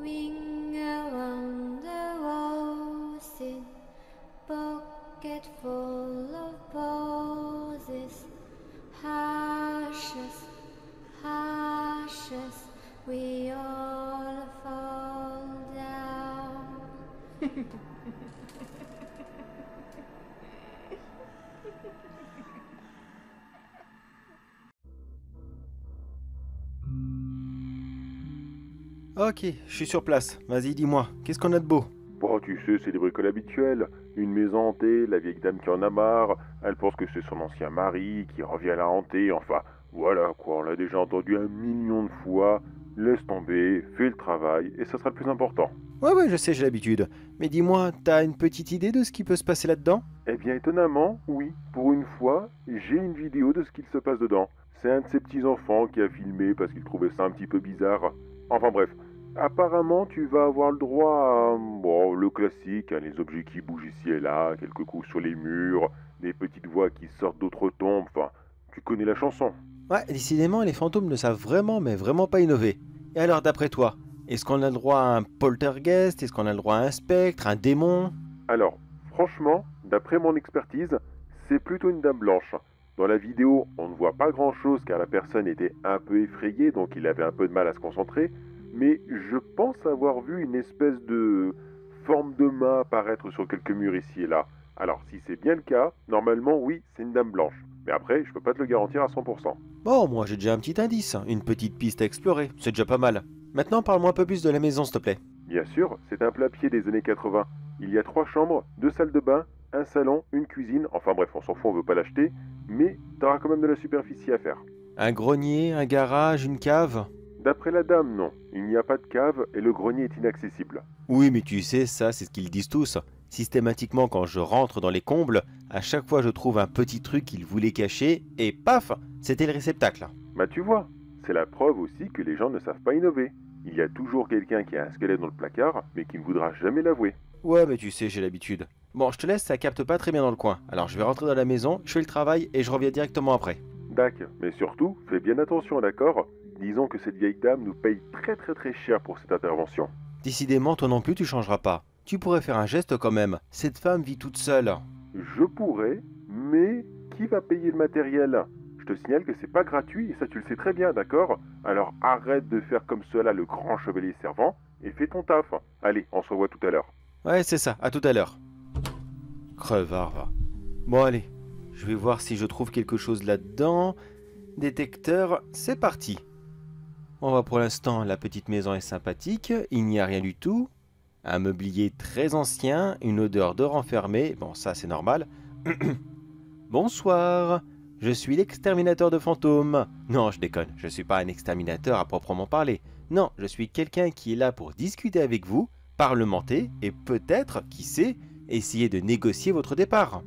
Ring around the roses, pocket full of posies. Ashes, ashes, we all fall down. Ok, je suis sur place. Vas-y, dis-moi, qu'est-ce qu'on a de beau? Bon, tu sais, c'est les bricoles habituelles. Une maison hantée, la vieille dame qui en a marre, elle pense que c'est son ancien mari qui revient à la hanter, enfin, voilà quoi, on l'a déjà entendu 1 million de fois. Laisse tomber, fais le travail, et ça sera le plus important. Ouais, je sais, j'ai l'habitude. Mais dis-moi, t'as une petite idée de ce qui peut se passer là-dedans? Eh bien, étonnamment, oui, pour une fois, j'ai une vidéo de ce qu'il se passe dedans. C'est un de ses petits-enfants qui a filmé parce qu'il trouvait ça un petit peu bizarre. Enfin bref, apparemment, tu vas avoir le droit à, bon, le classique, hein, les objets qui bougent ici et là, quelques coups sur les murs, des petites voix qui sortent d'autres tombes, enfin, tu connais la chanson. Ouais, décidément, les fantômes ne savent vraiment, mais vraiment pas innover. Et alors, d'après toi, est-ce qu'on a le droit à un poltergeist? Est-ce qu'on a le droit à un spectre, un démon? Alors, franchement, d'après mon expertise, c'est plutôt une dame blanche. Dans la vidéo, on ne voit pas grand-chose car la personne était un peu effrayée, donc il avait un peu de mal à se concentrer, mais je pense avoir vu une espèce de forme de main apparaître sur quelques murs ici et là. Alors, si c'est bien le cas, normalement, oui, c'est une dame blanche. Mais après, je peux pas te le garantir à 100%. Bon, moi j'ai déjà un petit indice, une petite piste à explorer, c'est déjà pas mal. Maintenant, parle-moi un peu plus de la maison, s'il te plaît. Bien sûr, c'est un plat pied des années 80. Il y a 3 chambres, 2 salles de bain, un salon, une cuisine, enfin bref, on s'en fout, on veut pas l'acheter, mais t'auras quand même de la superficie à faire. Un grenier, un garage, une cave? D'après la dame, non. Il n'y a pas de cave et le grenier est inaccessible. Oui, mais tu sais, ça, c'est ce qu'ils disent tous. Systématiquement, quand je rentre dans les combles, à chaque fois je trouve un petit truc qu'ils voulaient cacher, et paf, c'était le réceptacle. Bah tu vois, c'est la preuve aussi que les gens ne savent pas innover. Il y a toujours quelqu'un qui a un squelette dans le placard, mais qui ne voudra jamais l'avouer. Ouais, mais tu sais, j'ai l'habitude. Bon, je te laisse, ça capte pas très bien dans le coin. Alors je vais rentrer dans la maison, je fais le travail et je reviens directement après. Dac, mais surtout, fais bien attention, d'accord? Disons que cette vieille dame nous paye très cher pour cette intervention. Décidément, toi non plus, tu changeras pas. Tu pourrais faire un geste quand même. Cette femme vit toute seule. Je pourrais, mais qui va payer le matériel? Je te signale que c'est pas gratuit et ça tu le sais très bien, d'accord? Alors arrête de faire comme cela le grand chevalier servant et fais ton taf. Allez, on se revoit tout à l'heure. Ouais, c'est ça, à tout à l'heure. Crevard, va. Bon, allez, je vais voir si je trouve quelque chose là-dedans. Détecteur, c'est parti. On va pour l'instant, la petite maison est sympathique, il n'y a rien du tout. Un meublier très ancien, une odeur de renfermé, bon ça c'est normal. Bonsoir, je suis l'exterminateur de fantômes. Non, je déconne, je ne suis pas un exterminateur à proprement parler. Non, je suis quelqu'un qui est là pour discuter avec vous, parlementer et peut-être, qui sait, essayer de négocier votre départ.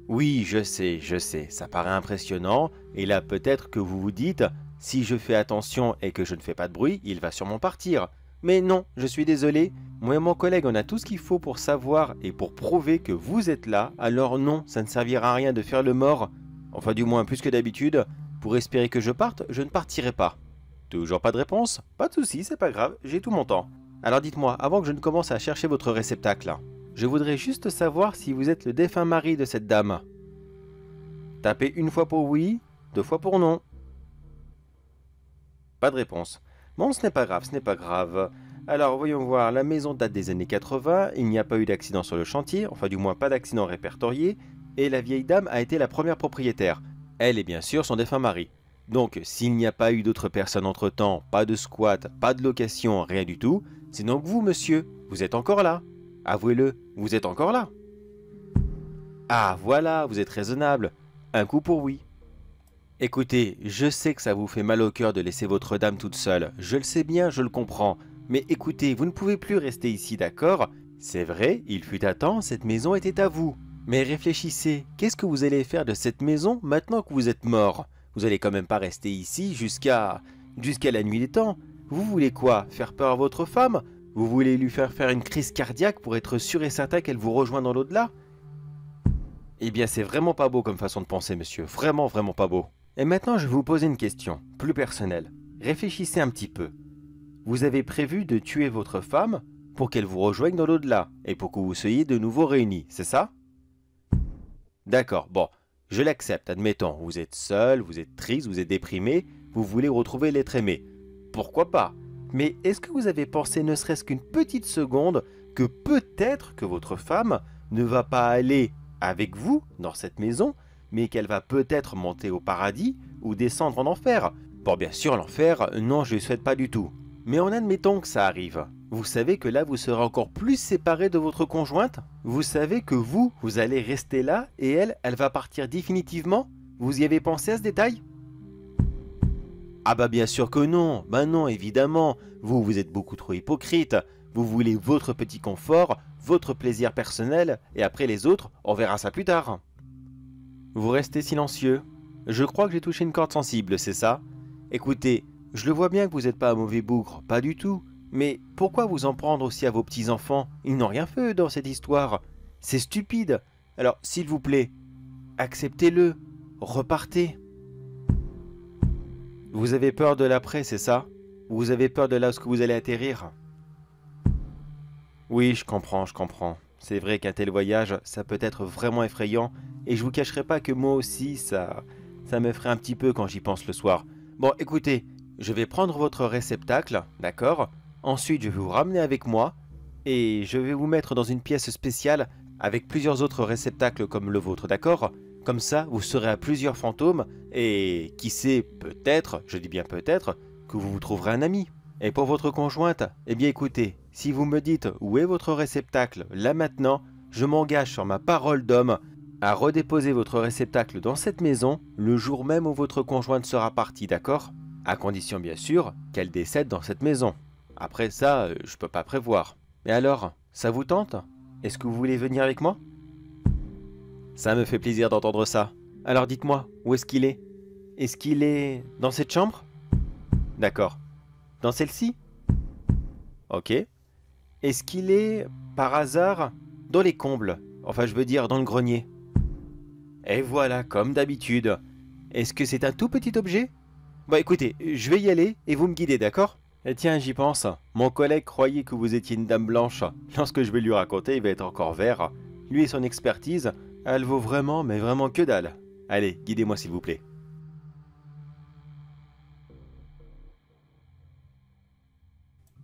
Oui, je sais, ça paraît impressionnant, et là peut-être que vous vous dites, si je fais attention et que je ne fais pas de bruit, il va sûrement partir. Mais non, je suis désolé, moi et mon collègue on a tout ce qu'il faut pour savoir et pour prouver que vous êtes là, alors non, ça ne servira à rien de faire le mort, enfin du moins plus que d'habitude, pour espérer que je parte, je ne partirai pas. Toujours pas de réponse? Pas de soucis, c'est pas grave, j'ai tout mon temps. Alors dites-moi, avant que je ne commence à chercher votre réceptacle, je voudrais juste savoir si vous êtes le défunt mari de cette dame. Tapez une fois pour oui, 2 fois pour non. Pas de réponse. Bon, ce n'est pas grave, ce n'est pas grave. Alors, voyons voir, la maison date des années 80, il n'y a pas eu d'accident sur le chantier, enfin du moins pas d'accident répertorié, et la vieille dame a été la première propriétaire. Elle est bien sûr son défunt mari. Donc, s'il n'y a pas eu d'autres personnes entre-temps, pas de squat, pas de location, rien du tout, c'est donc vous, monsieur, vous êtes encore là. Avouez-le, vous êtes encore là. Ah, voilà, vous êtes raisonnable. Un coup pour oui. Écoutez, je sais que ça vous fait mal au cœur de laisser votre dame toute seule, je le sais bien, je le comprends. Mais écoutez, vous ne pouvez plus rester ici, d'accord? C'est vrai, il fut un temps, cette maison était à vous. Mais réfléchissez, qu'est-ce que vous allez faire de cette maison maintenant que vous êtes mort? Vous allez quand même pas rester ici jusqu'à la nuit des temps. Vous voulez quoi? Faire peur à votre femme? Vous voulez lui faire une crise cardiaque pour être sûr et certain qu'elle vous rejoint dans l'au-delà? Eh bien, c'est vraiment pas beau comme façon de penser, monsieur. Vraiment pas beau. Et maintenant, je vais vous poser une question, plus personnelle. Réfléchissez un petit peu. vous avez prévu de tuer votre femme pour qu'elle vous rejoigne dans l'au-delà et pour que vous soyez de nouveau réunis, c'est ça? D'accord, bon, je l'accepte, admettons, vous êtes seul, vous êtes triste, vous êtes déprimé, vous voulez retrouver l'être aimé. Pourquoi pas? Mais est-ce que vous avez pensé ne serait-ce qu'une petite seconde que peut-être que votre femme ne va pas aller avec vous dans cette maison, mais qu'elle va peut-être monter au paradis ou descendre en enfer? Bon, bien sûr, l'enfer, non, je ne le souhaite pas du tout. Mais en admettant que ça arrive, vous savez que là, vous serez encore plus séparé de votre conjointe? Vous savez que vous allez rester là et elle va partir définitivement? Vous y avez pensé à ce détail? Ah bah bien sûr que non, bah non, évidemment. Vous êtes beaucoup trop hypocrite. Vous voulez votre petit confort, votre plaisir personnel, et après les autres, on verra ça plus tard. Vous restez silencieux. Je crois que j'ai touché une corde sensible, c'est ça? Écoutez, je le vois bien que vous n'êtes pas un mauvais bougre, pas du tout. Mais pourquoi vous en prendre aussi à vos petits-enfants? Ils n'ont rien fait dans cette histoire. C'est stupide. Alors, s'il vous plaît, acceptez-le. Repartez. Vous avez peur de l'après, c'est ça? Vous avez peur de là où vous allez atterrir? Oui, je comprends, je comprends. C'est vrai qu'un tel voyage, ça peut être vraiment effrayant. Et je vous cacherai pas que moi aussi, ça m'effraie un petit peu quand j'y pense le soir. Bon, écoutez, je vais prendre votre réceptacle, d'accord? Ensuite, je vais vous ramener avec moi et je vais vous mettre dans une pièce spéciale avec plusieurs autres réceptacles comme le vôtre, d'accord? Comme ça, vous serez à plusieurs fantômes et qui sait, peut-être, je dis bien peut-être, que vous vous trouverez un ami. Et pour votre conjointe, eh bien écoutez, si vous me dites où est votre réceptacle là maintenant, je m'engage sur ma parole d'homme à redéposer votre réceptacle dans cette maison le jour même où votre conjointe sera partie, d'accord? À condition bien sûr qu'elle décède dans cette maison. Après ça, je peux pas prévoir. Mais alors, ça vous tente? Est-ce que vous voulez venir avec moi? Ça me fait plaisir d'entendre ça. Alors dites-moi, où est-ce qu'il est? Est-ce qu'il est dans cette chambre? D'accord. Dans celle-ci? Ok. Est-ce qu'il est, par hasard, dans les combles? Enfin, je veux dire, dans le grenier. Et voilà, comme d'habitude. Est-ce que c'est un tout petit objet? Bon, écoutez, je vais y aller et vous me guidez, d'accord? Et tiens, j'y pense. Mon collègue croyait que vous étiez une dame blanche. Lorsque je vais lui raconter, il va être encore vert. Lui et son expertise, elle vaut vraiment, mais vraiment que dalle. Allez, guidez-moi s'il vous plaît.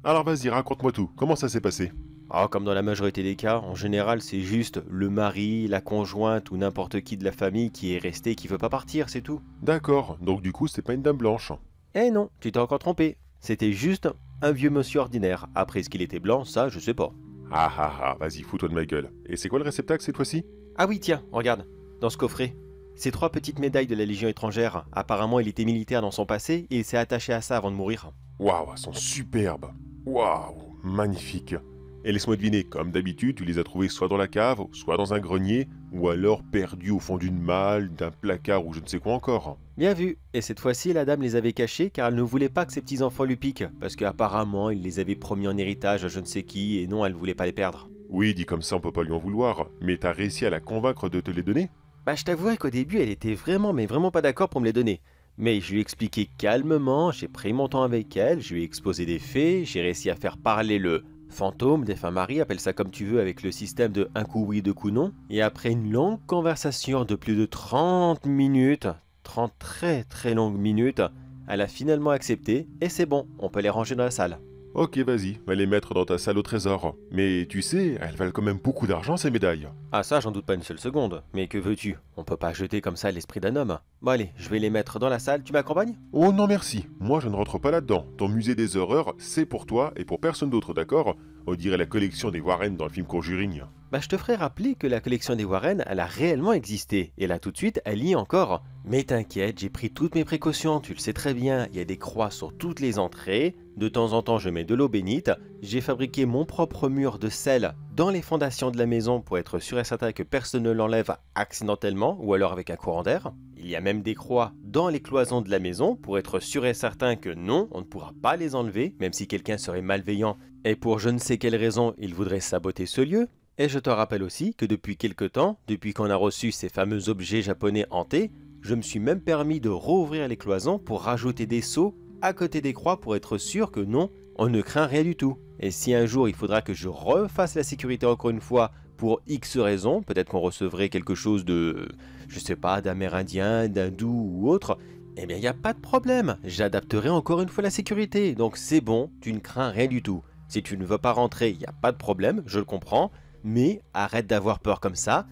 Alors vas-y, raconte-moi tout. Comment ça s'est passé? Ah, comme dans la majorité des cas, en général, c'est juste le mari, la conjointe ou n'importe qui de la famille qui est resté et qui veut pas partir, c'est tout. D'accord, donc du coup, c'est pas une dame blanche. Eh non, tu t'es encore trompé. C'était juste un vieux monsieur ordinaire. Après, est-ce qu'il était blanc, ça, je sais pas. Ah ah ah, vas-y, fous-toi de ma gueule. Et c'est quoi le réceptacle cette fois-ci? Ah oui, tiens, regarde, dans ce coffret. Ces 3 petites médailles de la Légion étrangère. Apparemment, il était militaire dans son passé et il s'est attaché à ça avant de mourir. Waouh, elles sont superbes. Waouh, magnifique. Et laisse-moi deviner, comme d'habitude, tu les as trouvées soit dans la cave, soit dans un grenier, ou alors perdues au fond d'une malle, d'un placard ou je ne sais quoi encore. Bien vu. Et cette fois-ci, la dame les avait cachées car elle ne voulait pas que ses petits-enfants lui piquent. Parce qu'apparemment, il les avait promis en héritage à je ne sais qui et non, elle ne voulait pas les perdre. Oui, dit comme ça, on peut pas lui en vouloir. Mais t'as réussi à la convaincre de te les donner? Bah, je t'avouerai qu'au début, elle était vraiment, mais vraiment pas d'accord pour me les donner. Mais je lui ai expliqué calmement, j'ai pris mon temps avec elle, je lui ai exposé des faits, j'ai réussi à faire parler le fantôme, défunt mari, appelle ça comme tu veux avec le système de un coup oui, 2 coups non. Et après une longue conversation de plus de 30 minutes, 30 très très longues minutes, elle a finalement accepté et c'est bon, on peut les ranger dans la salle. Ok, vas-y, va les mettre dans ta salle au trésor. Mais tu sais, elles valent quand même beaucoup d'argent ces médailles. Ah ça, j'en doute pas une seule seconde. Mais que veux-tu? On peut pas jeter comme ça l'esprit d'un homme. Bon allez, je vais les mettre dans la salle, tu m'accompagnes? Oh non merci, moi je ne rentre pas là-dedans. Ton musée des horreurs, c'est pour toi et pour personne d'autre, d'accord? On dirait la collection des Warren dans le film Conjuring. Bah je te ferai rappeler que la collection des Warren, elle a réellement existé. Et là tout de suite, elle y est encore. Mais t'inquiète, j'ai pris toutes mes précautions, tu le sais très bien. Il y a des croix sur toutes les entrées. De temps en temps, je mets de l'eau bénite. J'ai fabriqué mon propre mur de sel dans les fondations de la maison pour être sûr et certain que personne ne l'enlève accidentellement ou alors avec un courant d'air. Il y a même des croix dans les cloisons de la maison pour être sûr et certain que non, on ne pourra pas les enlever, même si quelqu'un serait malveillant et pour je ne sais quelle raison il voudrait saboter ce lieu. Et je te rappelle aussi que depuis quelque temps, depuis qu'on a reçu ces fameux objets japonais hantés, je me suis même permis de rouvrir les cloisons pour rajouter des seaux à côté des croix pour être sûr que non, on ne craint rien du tout. Et si un jour il faudra que je refasse la sécurité encore une fois pour X raisons, peut-être qu'on recevrait quelque chose de, je sais pas, d'amérindien, d'hindou ou autre, eh bien il n'y a pas de problème, j'adapterai encore une fois la sécurité, donc c'est bon, tu ne crains rien du tout. Si tu ne veux pas rentrer, il n'y a pas de problème, je le comprends, mais arrête d'avoir peur comme ça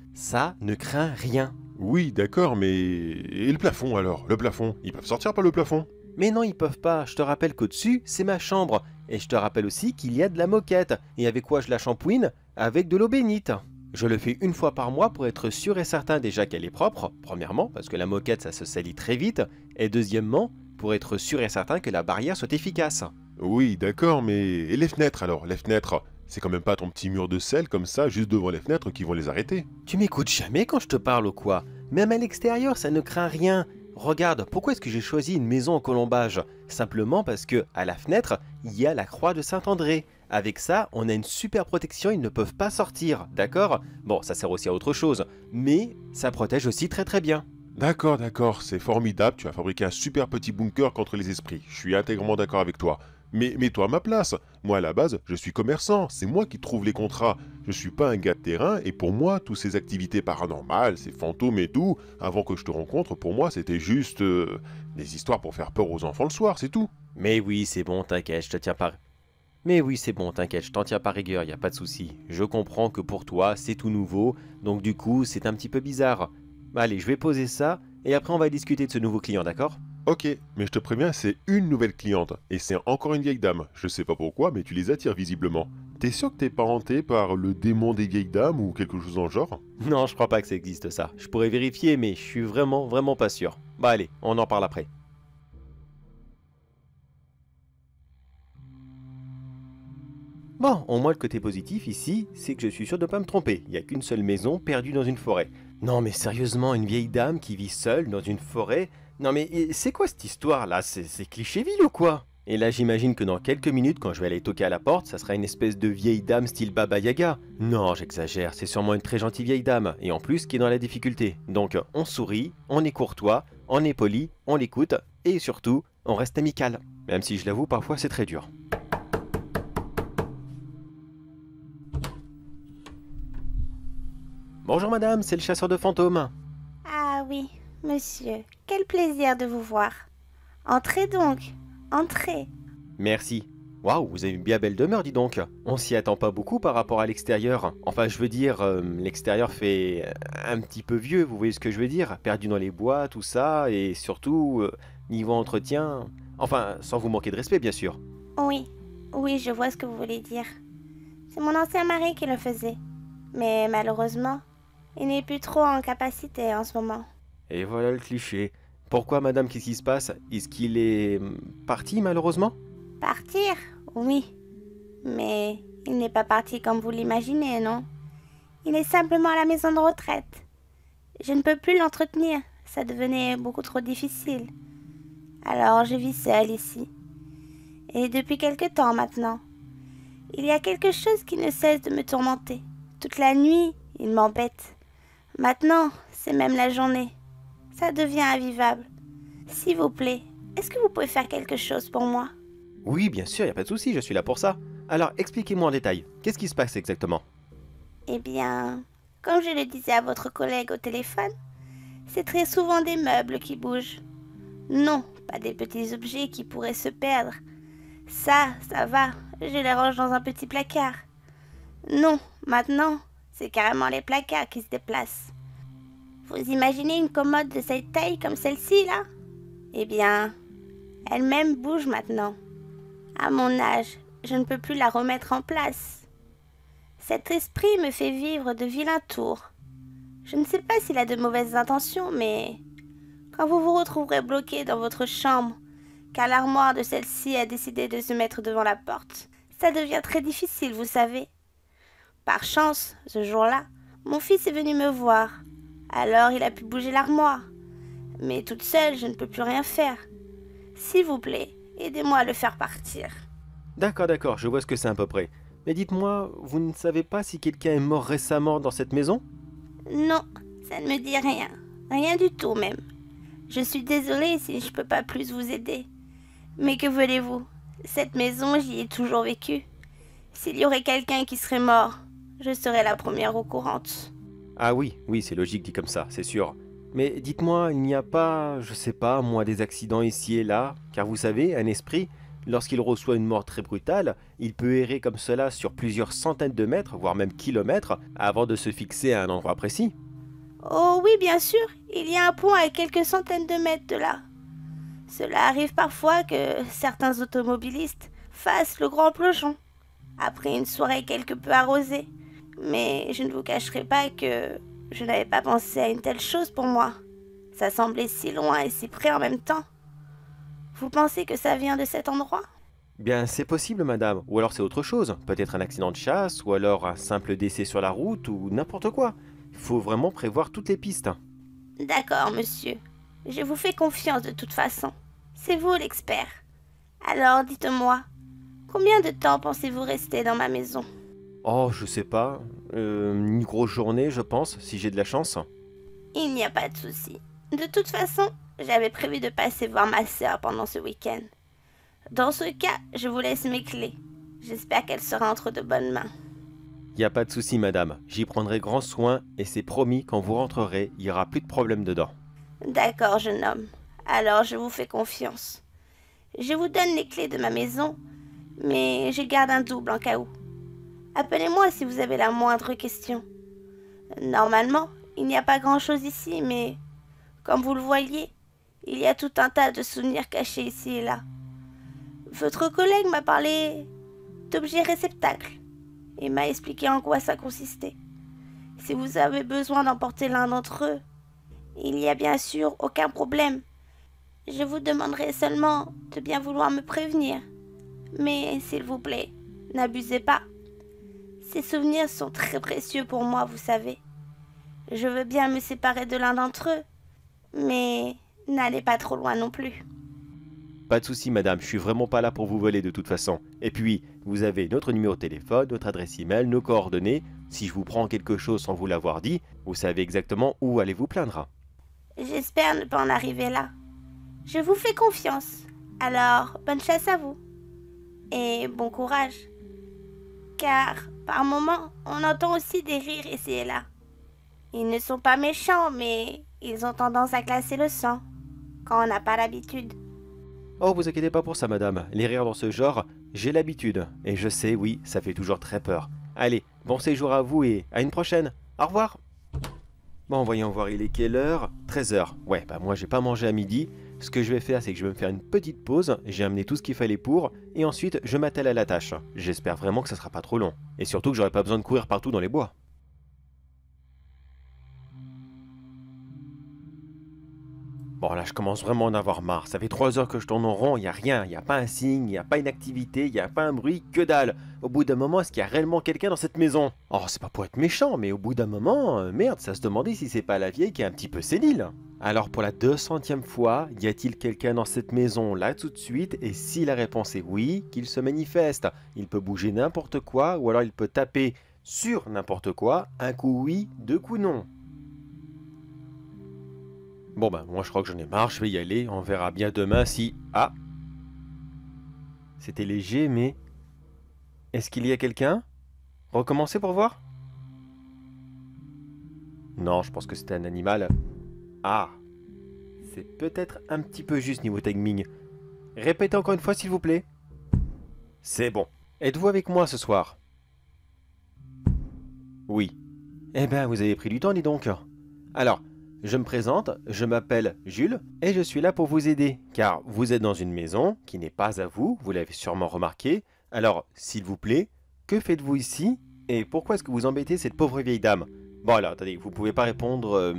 ne craint rien. Oui, d'accord, mais... Et le plafond alors? Le plafond? Ils peuvent sortir par le plafond? Mais non, ils peuvent pas, je te rappelle qu'au-dessus, c'est ma chambre, et je te rappelle aussi qu'il y a de la moquette, et avec quoi je la shampouine? Avec de l'eau bénite. Je le fais une fois par mois pour être sûr et certain déjà qu'elle est propre, premièrement, parce que la moquette ça se salit très vite, et deuxièmement, pour être sûr et certain que la barrière soit efficace. Oui, d'accord, mais... Et les fenêtres alors? Les fenêtres? C'est quand même pas ton petit mur de sel comme ça, juste devant les fenêtres, qui vont les arrêter. Tu m'écoutes jamais quand je te parle ou quoi? Même à l'extérieur, ça ne craint rien. Regarde, pourquoi est-ce que j'ai choisi une maison en colombage? Simplement parce que, à la fenêtre, il y a la croix de Saint-André. Avec ça, on a une super protection, ils ne peuvent pas sortir, d'accord? Bon, ça sert aussi à autre chose, mais ça protège aussi très très bien. D'accord, c'est formidable, tu as fabriqué un super petit bunker contre les esprits. Je suis intégralement d'accord avec toi. Mais mets-toi à ma place. Moi, à la base, je suis commerçant. C'est moi qui trouve les contrats. Je suis pas un gars de terrain. Et pour moi, toutes ces activités paranormales, ces fantômes et tout, avant que je te rencontre, pour moi, c'était juste des histoires pour faire peur aux enfants le soir, c'est tout. Mais oui, c'est bon, t'inquiète, je te tiens pas... Mais oui, c'est bon, t'inquiète, je t'en tiens pas rigueur, y a pas de souci. Je comprends que pour toi, c'est tout nouveau, donc du coup, c'est un petit peu bizarre. Allez, je vais poser ça, et après on va discuter de ce nouveau client, d'accord? Ok, mais je te préviens, c'est une nouvelle cliente. Et c'est encore une vieille dame. Je sais pas pourquoi, mais tu les attires visiblement. T'es sûr que t'es parenté par le démon des vieilles dames ou quelque chose dans le genre? Non, je crois pas que ça existe ça. Je pourrais vérifier, mais je suis vraiment pas sûr. Bah allez, on en parle après. Bon, au moins le côté positif ici, c'est que je suis sûr de pas me tromper. Il n'y a qu'une seule maison perdue dans une forêt. Non mais sérieusement, une vieille dame qui vit seule dans une forêt? Non mais c'est quoi cette histoire là? C'est Clichéville ou quoi? Et là j'imagine que dans quelques minutes, quand je vais aller toquer à la porte, ça sera une espèce de vieille dame style Baba Yaga. Non, j'exagère, c'est sûrement une très gentille vieille dame, et en plus qui est dans la difficulté. Donc on sourit, on est courtois, on est poli, on l'écoute, et surtout, on reste amical. Même si je l'avoue, parfois c'est très dur. Bonjour madame, c'est le chasseur de fantômes. Ah oui, monsieur, quel plaisir de vous voir. Entrez donc, entrez. Merci. Waouh, vous avez une bien belle demeure, dis donc. On s'y attend pas beaucoup par rapport à l'extérieur. Enfin, je veux dire, l'extérieur fait un petit peu vieux, vous voyez ce que je veux dire? Perdu dans les bois, tout ça, et surtout, niveau entretien... Enfin, sans vous manquer de respect, bien sûr. Oui, je vois ce que vous voulez dire. C'est mon ancien mari qui le faisait. Mais malheureusement, il n'est plus trop en capacité en ce moment. Et voilà le cliché. Pourquoi, madame, qu'est-ce qui se passe? Est-ce qu'il est parti, malheureusement? Partir? Oui. Mais il n'est pas parti comme vous l'imaginez, non? Il est simplement à la maison de retraite. Je ne peux plus l'entretenir. Ça devenait beaucoup trop difficile. Alors je vis seule ici. Et depuis quelque temps maintenant. Il y a quelque chose qui ne cesse de me tourmenter. Toute la nuit, il m'embête. Maintenant, c'est même la journée. Ça devient invivable. S'il vous plaît, est-ce que vous pouvez faire quelque chose pour moi? Oui, bien sûr, y a pas de souci, je suis là pour ça. Alors, expliquez-moi en détail. Qu'est-ce qui se passe exactement? Eh bien, comme je le disais à votre collègue au téléphone, c'est très souvent des meubles qui bougent. Non, pas des petits objets qui pourraient se perdre. Ça va, je les range dans un petit placard. Non, maintenant, c'est carrément les placards qui se déplacent. Vous imaginez une commode de cette taille comme celle-ci, là? Eh bien, elle-même bouge maintenant. À mon âge, je ne peux plus la remettre en place. Cet esprit me fait vivre de vilains tours. Je ne sais pas s'il a de mauvaises intentions, mais quand vous vous retrouverez bloqué dans votre chambre, car l'armoire de celle-ci a décidé de se mettre devant la porte, ça devient très difficile, vous savez. Par chance, ce jour-là, mon fils est venu me voir. Alors il a pu bouger l'armoire. Mais toute seule, je ne peux plus rien faire. S'il vous plaît, aidez-moi à le faire partir. D'accord, je vois ce que c'est à peu près. Mais dites-moi, vous ne savez pas si quelqu'un est mort récemment dans cette maison? Non, ça ne me dit rien. Rien du tout même. Je suis désolée si je ne peux pas plus vous aider. Mais que voulez-vous? Cette maison, j'y ai toujours vécu. S'il y aurait quelqu'un qui serait mort, je serais la première au courant. Ah oui, oui, c'est logique dit comme ça, c'est sûr. Mais dites-moi, il n'y a pas, je sais pas, moi, des accidents ici et là? Car vous savez, un esprit, lorsqu'il reçoit une mort très brutale, il peut errer comme cela sur plusieurs centaines de mètres, voire même kilomètres, avant de se fixer à un endroit précis. Oh oui, bien sûr, il y a un pont à quelques centaines de mètres de là. Cela arrive parfois que certains automobilistes fassent le grand plongeon, après une soirée quelque peu arrosée. Mais je ne vous cacherai pas que je n'avais pas pensé à une telle chose pour moi. Ça semblait si loin et si près en même temps. Vous pensez que ça vient de cet endroit? Bien, c'est possible, madame, ou alors c'est autre chose, peut-être un accident de chasse, ou alors un simple décès sur la route, ou n'importe quoi. Il faut vraiment prévoir toutes les pistes. D'accord, monsieur. Je vous fais confiance de toute façon. C'est vous l'expert. Alors, dites-moi, combien de temps pensez-vous rester dans ma maison? Oh, je sais pas, une grosse journée, je pense, si j'ai de la chance. Il n'y a pas de souci. De toute façon, j'avais prévu de passer voir ma sœur pendant ce week-end. Dans ce cas, je vous laisse mes clés. J'espère qu'elle sera entre de bonnes mains. Y a pas de souci, madame, j'y prendrai grand soin, et c'est promis, quand vous rentrerez, il y aura plus de problème dedans. D'accord, jeune homme. Alors, je vous fais confiance. Je vous donne les clés de ma maison, mais je garde un double en cas où. Appelez-moi si vous avez la moindre question. Normalement, il n'y a pas grand-chose ici, mais comme vous le voyez, il y a tout un tas de souvenirs cachés ici et là. Votre collègue m'a parlé d'objets réceptacles et m'a expliqué en quoi ça consistait. Si vous avez besoin d'emporter l'un d'entre eux, il n'y a bien sûr aucun problème. Je vous demanderai seulement de bien vouloir me prévenir. Mais s'il vous plaît, n'abusez pas. Ces souvenirs sont très précieux pour moi, vous savez. Je veux bien me séparer de l'un d'entre eux, mais n'allez pas trop loin non plus. Pas de souci, madame, je suis vraiment pas là pour vous voler de toute façon. Et puis, vous avez notre numéro de téléphone, notre adresse email, nos coordonnées. Si je vous prends quelque chose sans vous l'avoir dit, vous savez exactement où allez vous plaindre. J'espère ne pas en arriver là. Je vous fais confiance. Alors, bonne chasse à vous. Et bon courage. Car, par moments, on entend aussi des rires ici et là. Ils ne sont pas méchants, mais ils ont tendance à glacer le sang, quand on n'a pas l'habitude. Oh, vous inquiétez pas pour ça, madame. Les rires dans ce genre, j'ai l'habitude. Et je sais, oui, ça fait toujours très peur. Allez, bon séjour à vous et à une prochaine. Au revoir. Bon, voyons voir, il est quelle heure? 13h. Ouais, bah moi j'ai pas mangé à midi. Ce que je vais faire, c'est que je vais me faire une petite pause. J'ai amené tout ce qu'il fallait pour. Et ensuite, je m'attelle à la tâche. J'espère vraiment que ça sera pas trop long. Et surtout que j'aurai pas besoin de courir partout dans les bois. Bon là je commence vraiment à en avoir marre, ça fait 3 heures que je tourne en rond, il n'y a rien, il n'y a pas un signe, il n'y a pas une activité, il n'y a pas un bruit, que dalle. Au bout d'un moment, est-ce qu'il y a réellement quelqu'un dans cette maison? Oh c'est pas pour être méchant, mais au bout d'un moment, merde, ça se demandait si c'est pas la vieille qui est un petit peu sénile. Alors pour la 200e fois, y a-t-il quelqu'un dans cette maison là tout de suite? Et si la réponse est oui, qu'il se manifeste. Il peut bouger n'importe quoi, ou alors il peut taper sur n'importe quoi, un coup oui, deux coups non. Bon bah moi je crois que j'en ai marre, je vais y aller, on verra bien demain si... Ah! C'était léger mais... Est-ce qu'il y a quelqu'un? Recommencez pour voir? Non, je pense que c'était un animal. Ah! C'est peut-être un petit peu juste niveau timing. Répétez encore une fois s'il vous plaît. C'est bon. Êtes-vous avec moi ce soir? Oui. Eh ben vous avez pris du temps dis donc. Alors... Je me présente, je m'appelle Jules et je suis là pour vous aider, car vous êtes dans une maison qui n'est pas à vous, vous l'avez sûrement remarqué. Alors, s'il vous plaît, que faites-vous ici et pourquoi est-ce que vous embêtez cette pauvre vieille dame? Bon alors, attendez, vous pouvez pas répondre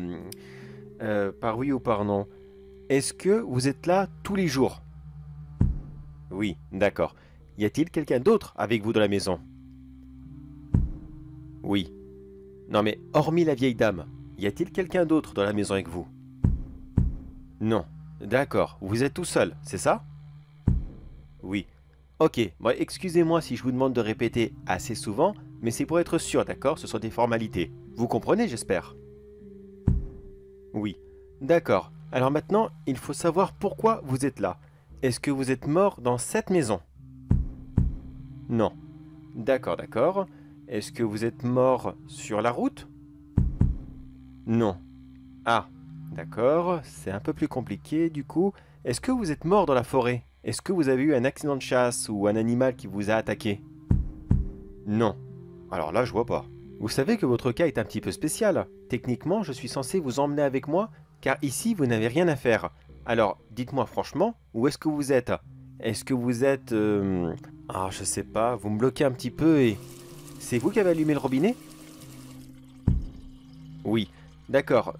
par oui ou par non. Est-ce que vous êtes là tous les jours? Oui, d'accord. Y a-t-il quelqu'un d'autre avec vous dans la maison? Oui. Non mais, hormis la vieille dame, y a-t-il quelqu'un d'autre dans la maison avec vous? Non. D'accord. Vous êtes tout seul, c'est ça? Oui. Ok. Bon, excusez-moi si je vous demande de répéter assez souvent, mais c'est pour être sûr, d'accord? Ce sont des formalités. Vous comprenez, j'espère? Oui. D'accord. Alors maintenant, il faut savoir pourquoi vous êtes là. Est-ce que vous êtes mort dans cette maison? Non. D'accord, d'accord. Est-ce que vous êtes mort sur la route? Non. Ah, d'accord, c'est un peu plus compliqué du coup. Est-ce que vous êtes mort dans la forêt? Est-ce que vous avez eu un accident de chasse ou un animal qui vous a attaqué? Non. Alors là, je vois pas. Vous savez que votre cas est un petit peu spécial. Techniquement, je suis censé vous emmener avec moi, car ici, vous n'avez rien à faire. Alors, dites-moi franchement, où est-ce que vous êtes? Est-ce que vous êtes... Ah, je sais pas, vous me bloquez un petit peu et... C'est vous qui avez allumé le robinet? Oui. D'accord.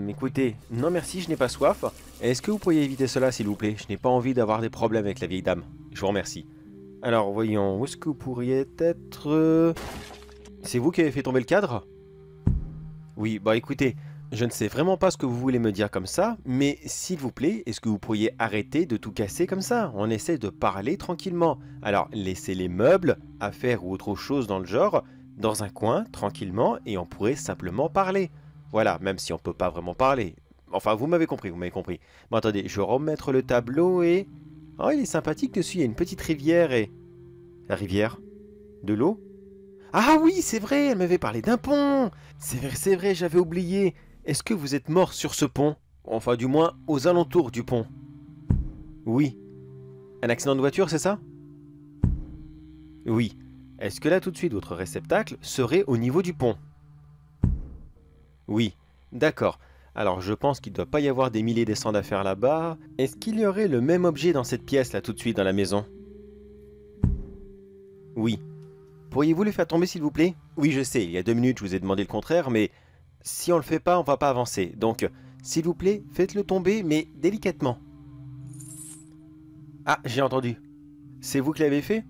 Écoutez, non merci, je n'ai pas soif. Est-ce que vous pourriez éviter cela, s'il vous plaît? Je n'ai pas envie d'avoir des problèmes avec la vieille dame. Je vous remercie. Alors, voyons, où est-ce que vous pourriez être... C'est vous qui avez fait tomber le cadre? Oui, bah écoutez, je ne sais vraiment pas ce que vous voulez me dire comme ça, mais s'il vous plaît, est-ce que vous pourriez arrêter de tout casser comme ça? On essaie de parler tranquillement. Alors, laissez les meubles, affaires ou autre chose dans le genre, dans un coin, tranquillement, et on pourrait simplement parler. Voilà, même si on peut pas vraiment parler. Enfin, vous m'avez compris, vous m'avez compris. Bon, attendez, je vais remettre le tableau et... Oh, il est sympathique dessus, il y a une petite rivière et... La rivière? De l'eau? Ah oui, c'est vrai, elle m'avait parlé d'un pont. C'est vrai, j'avais oublié. Est-ce que vous êtes mort sur ce pont? Enfin, du moins, aux alentours du pont. Oui. Un accident de voiture, c'est ça? Oui. Est-ce que là, tout de suite, votre réceptacle serait au niveau du pont? Oui. D'accord. Alors, je pense qu'il ne doit pas y avoir des milliers des cents d'affaires là-bas. Est-ce qu'il y aurait le même objet dans cette pièce, là, tout de suite, dans la maison? Oui. Pourriez-vous le faire tomber, s'il vous plaît? Oui, je sais, il y a 2 minutes, je vous ai demandé le contraire, mais si on le fait pas, on va pas avancer. Donc, s'il vous plaît, faites-le tomber, mais délicatement. Ah, j'ai entendu. C'est vous qui l'avez fait?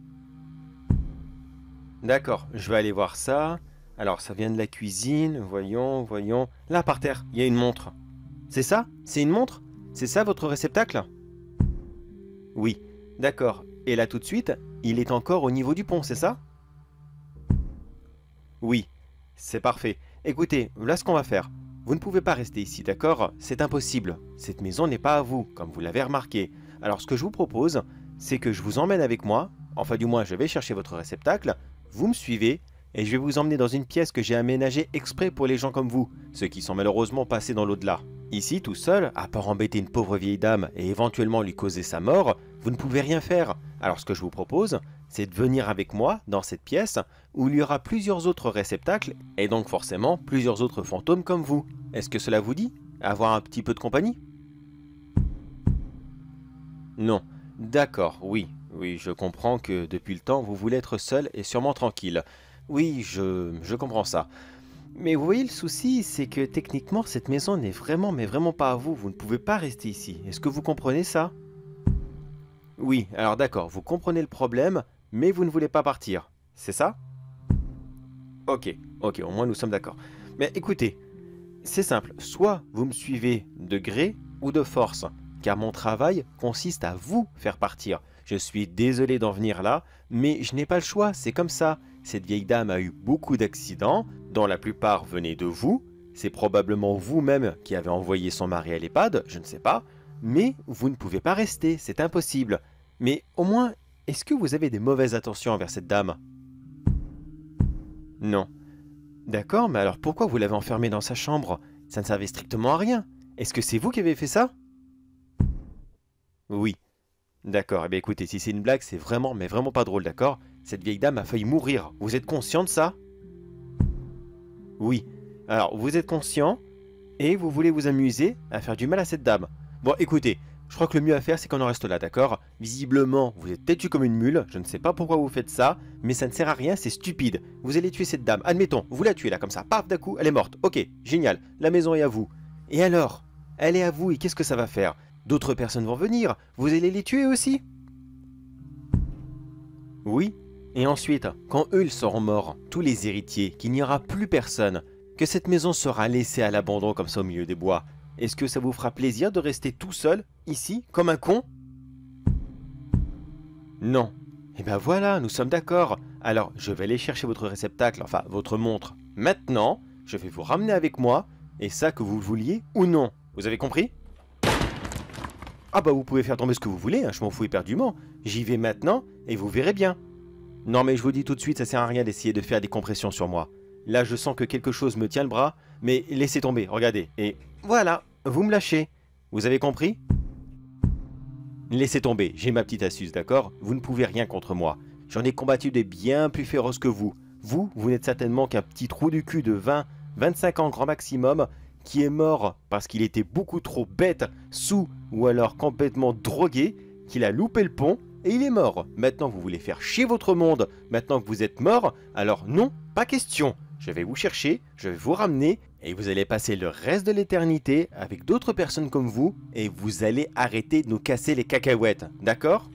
D'accord, je vais aller voir ça. Alors, ça vient de la cuisine, voyons, voyons. Là, par terre, il y a une montre. C'est ça? C'est une montre? C'est ça, votre réceptacle? Oui, d'accord. Et là, tout de suite, il est encore au niveau du pont, c'est ça? Oui, c'est parfait. Écoutez, voilà ce qu'on va faire. Vous ne pouvez pas rester ici, d'accord? C'est impossible. Cette maison n'est pas à vous, comme vous l'avez remarqué. Alors ce que je vous propose, c'est que je vous emmène avec moi. Enfin du moins, je vais chercher votre réceptacle. Vous me suivez et je vais vous emmener dans une pièce que j'ai aménagée exprès pour les gens comme vous, ceux qui sont malheureusement passés dans l'au-delà. Ici, tout seul, à part embêter une pauvre vieille dame et éventuellement lui causer sa mort, vous ne pouvez rien faire. Alors ce que je vous propose, c'est de venir avec moi dans cette pièce où il y aura plusieurs autres réceptacles et donc forcément plusieurs autres fantômes comme vous. Est-ce que cela vous dit? Avoir un petit peu de compagnie? Non. D'accord, oui. Oui, je comprends que depuis le temps, vous voulez être seul et sûrement tranquille. Oui, je comprends ça. Mais vous voyez, le souci, c'est que techniquement, cette maison n'est vraiment, mais vraiment pas à vous. Vous ne pouvez pas rester ici. Est-ce que vous comprenez ça? Oui, alors d'accord, vous comprenez le problème, mais vous ne voulez pas partir. C'est ça? Ok, ok, au moins nous sommes d'accord. Mais écoutez, c'est simple. Soit vous me suivez de gré ou de force, car mon travail consiste à vous faire partir. Je suis désolé d'en venir là, mais je n'ai pas le choix, c'est comme ça. Cette vieille dame a eu beaucoup d'accidents, dont la plupart venaient de vous. C'est probablement vous-même qui avez envoyé son mari à l'EHPAD, je ne sais pas. Mais vous ne pouvez pas rester, c'est impossible. Mais au moins, est-ce que vous avez des mauvaises intentions envers cette dame? Non. D'accord, mais alors pourquoi vous l'avez enfermée dans sa chambre? Ça ne servait strictement à rien. Est-ce que c'est vous qui avez fait ça? Oui. D'accord, eh bien écoutez, si c'est une blague, c'est vraiment, mais vraiment pas drôle, d'accord? Cette vieille dame a failli mourir. Vous êtes conscient de ça? Oui. Alors, vous êtes conscient et vous voulez vous amuser à faire du mal à cette dame. Bon, écoutez, je crois que le mieux à faire, c'est qu'on en reste là, d'accord? Visiblement, vous êtes têtu comme une mule, je ne sais pas pourquoi vous faites ça, mais ça ne sert à rien, c'est stupide. Vous allez tuer cette dame, admettons, vous la tuez là, comme ça, paf, d'un coup, elle est morte. Ok, génial, la maison est à vous. Et alors? Elle est à vous, et qu'est-ce que ça va faire? D'autres personnes vont venir, vous allez les tuer aussi? Oui. Et ensuite, quand eux ils seront morts, tous les héritiers, qu'il n'y aura plus personne, que cette maison sera laissée à l'abandon comme ça au milieu des bois, est-ce que ça vous fera plaisir de rester tout seul, ici, comme un con? Non. Eh ben voilà, nous sommes d'accord. Alors, je vais aller chercher votre réceptacle, enfin, votre montre. Maintenant, je vais vous ramener avec moi, et ça que vous le vouliez ou non. Vous avez compris? Ah bah vous pouvez faire tomber ce que vous voulez, hein, je m'en fous éperdument. J'y vais maintenant, et vous verrez bien. Non mais je vous dis tout de suite, ça sert à rien d'essayer de faire des compressions sur moi. Là je sens que quelque chose me tient le bras, mais laissez tomber, regardez. Et voilà, vous me lâchez. Vous avez compris? Laissez tomber, j'ai ma petite astuce, d'accord? Vous ne pouvez rien contre moi. J'en ai combattu des bien plus féroces que vous. Vous n'êtes certainement qu'un petit trou du cul de 20, 25 ans grand maximum, qui est mort parce qu'il était beaucoup trop bête, sous ou alors complètement drogué, qu'il a loupé le pont et il est mort. Maintenant vous voulez faire chier votre monde, maintenant que vous êtes mort, alors non, pas question. Je vais vous chercher, je vais vous ramener et vous allez passer le reste de l'éternité avec d'autres personnes comme vous et vous allez arrêter de nous casser les cacahuètes, d'accord?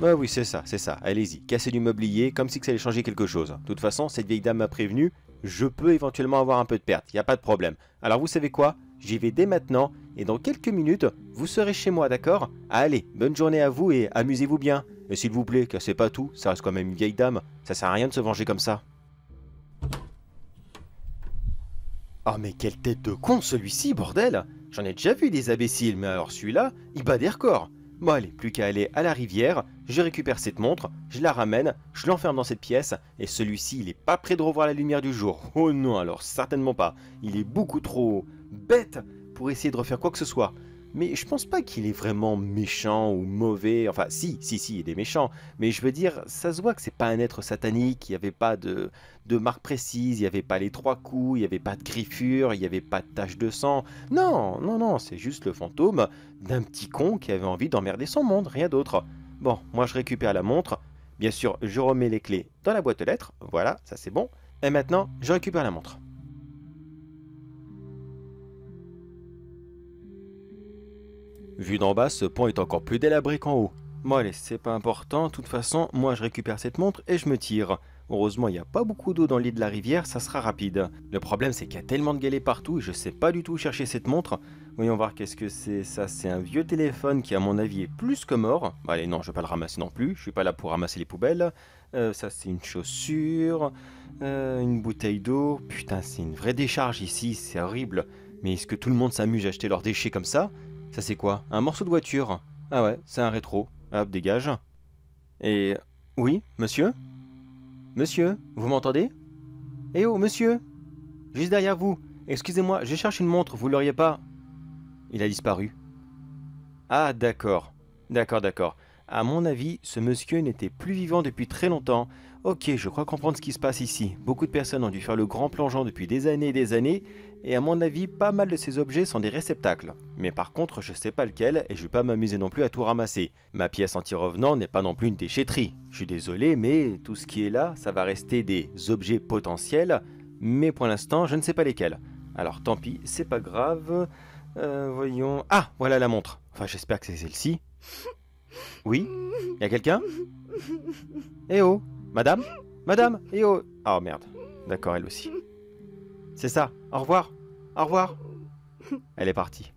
Bah oui, c'est ça, allez-y, cassez du mobilier comme si que ça allait changer quelque chose. De toute façon, cette vieille dame m'a prévenu, je peux éventuellement avoir un peu de perte, il n'y a pas de problème. Alors vous savez quoi? J'y vais dès maintenant et dans quelques minutes, vous serez chez moi, d'accord? Allez, bonne journée à vous et amusez-vous bien. Et s'il vous plaît, cassez pas tout, ça reste quand même une vieille dame, ça sert à rien de se venger comme ça. Oh mais quelle tête de con celui-ci, bordel! J'en ai déjà vu des imbéciles, mais alors celui-là, il bat des records. Bon allez, plus qu'à aller à la rivière, je récupère cette montre, je la ramène, je l'enferme dans cette pièce, et celui-ci, il est pas prêt de revoir la lumière du jour. Oh non, alors certainement pas. Il est beaucoup trop bête pour essayer de refaire quoi que ce soit. Mais je pense pas qu'il est vraiment méchant ou mauvais, enfin si, il est méchant, mais je veux dire, ça se voit que c'est pas un être satanique, il n'y avait pas de marque précise, il n'y avait pas les 3 coups, il n'y avait pas de griffure, il n'y avait pas de tache de sang. Non, c'est juste le fantôme d'un petit con qui avait envie d'emmerder son monde, rien d'autre. Bon, moi je récupère la montre, bien sûr je remets les clés dans la boîte aux lettres, voilà, ça c'est bon. Et maintenant, je récupère la montre. Vu d'en bas, ce pont est encore plus délabré qu'en haut. Bon allez, c'est pas important, de toute façon, moi je récupère cette montre et je me tire. Heureusement, il n'y a pas beaucoup d'eau dans le lit de la rivière, ça sera rapide. Le problème, c'est qu'il y a tellement de galets partout et je sais pas du tout où chercher cette montre. Voyons voir qu'est-ce que c'est. Ça, c'est un vieux téléphone qui, à mon avis, est plus que mort. Bon, allez, non, je vais pas le ramasser non plus, je suis pas là pour ramasser les poubelles. Ça, c'est une chaussure, une bouteille d'eau. Putain, c'est une vraie décharge ici, c'est horrible. Mais est-ce que tout le monde s'amuse à acheter leurs déchets comme ça? Ça c'est quoi? Un morceau de voiture? Ah ouais, c'est un rétro. Hop, dégage. Et... Oui, monsieur? Monsieur, vous m'entendez? Eh oh, monsieur! Juste derrière vous. Excusez-moi, je cherche une montre, vous l'auriez pas... Il a disparu. Ah, d'accord. D'accord. À mon avis, ce monsieur n'était plus vivant depuis très longtemps. Ok, je crois comprendre ce qui se passe ici. Beaucoup de personnes ont dû faire le grand plongeon depuis des années et des années, et à mon avis, pas mal de ces objets sont des réceptacles. Mais par contre, je sais pas lequel, et je vais pas m'amuser non plus à tout ramasser. Ma pièce anti-revenant n'est pas non plus une déchetterie. Je suis désolé, mais tout ce qui est là, ça va rester des objets potentiels, mais pour l'instant, je ne sais pas lesquels. Alors tant pis, c'est pas grave. Voyons... Ah, voilà la montre. Enfin, j'espère que c'est celle-ci. Oui? Y a quelqu'un? Eh oh! Madame? Madame? Eh oh! Oh merde. D'accord, elle aussi. C'est ça. Au revoir. Au revoir. Elle est partie.